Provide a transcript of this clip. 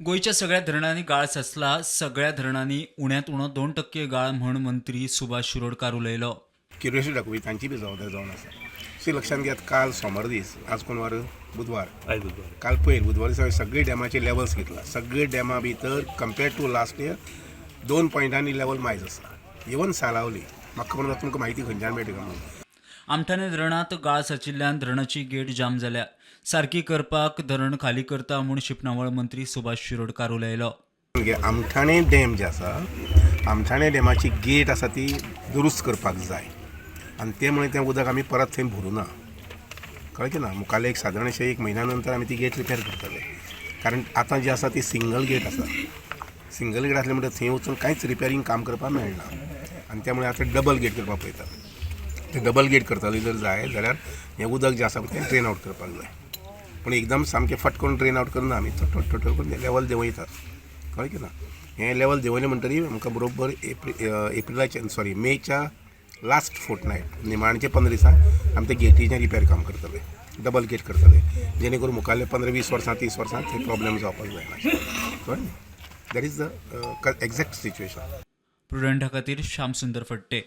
गोयच्या सगळ्या धरणांनी गाळ साचला. सगळ्या धरणांनी उण्यात उणो 2% गाळ म्हण मंत्री सुभाष शिरोडकार उलयलो. क्युरियोसिटी दाखोवपी तांची बी जबाबदारी जावन आसा. सी लक्षांत घेयात, काल सोमार दीस, आज कोण वार? बुधवार. काल पयर बुधवार दिसा सगळे डॅमाचे लेवल्स घेतला. सगळे डॅमा भितर कम्पेर्ड टू लास्ट इयर 2 पॉयंटांनी लेवल मायज आसा. इवन सालावली म्हाका खबर ना तुमकां म्हायती खंयच्यान मेळटा काय म्हणून. आमठाणे धरणांत गाळ साचिल्ल्यान धरणाची गेट जाम जाल्या. सारकी करपाक धरण खाली करता म्हूण शिपणावळ मंत्री सुभाष शिरोडकार उलयलो. आमठाणे डॅम जे आसा, आमठाणे डॅमाची गेट आसा ती दुरुस्त करपाक जाय आनी ते मुळे तें उदक आमी परत थंय भरूं ना. कळ्ळें ना. मुखाल्ले एक सादारण अशें 1 म्हयन्या नंतर आमी ती गेट रिपेर करतले. कारण आतां जी आसा ती सिंगल गेट आसा. सिंगल गेट आसले म्हणटकीर थंय वचून कांयच रिपेरींग काम करपाक मेळना आनी त्या मुळे आतां डबल गेट करपाक पळयतात. ते डबल गेट करतली जर जाय जाल्यार हें उदक जें आसा तें ड्रेन आवट करपाक जाय. पूण एकदम सामकें फटकून ड्रेन आवट करना आमी, थोडे करून लेवल देंवयतात. कळ्ळें ना. हें लेवल देंवयलें म्हणटकीर आमकां बरोबर मेच्या लास्ट फोर्टनायट निमाणचे 15 दिसांक आमी ते गेटीचें रिपेर काम करतले, डबल गेट करतले, जेणे करून मुखाल्ले 15-20 वर्सां 30 वर्सां थंय प्रॉब्लेम जावपाक जायना. कळ्ळें. That is the exact situation. प्रुडंटा खातीर श्याम सुंदर फडते.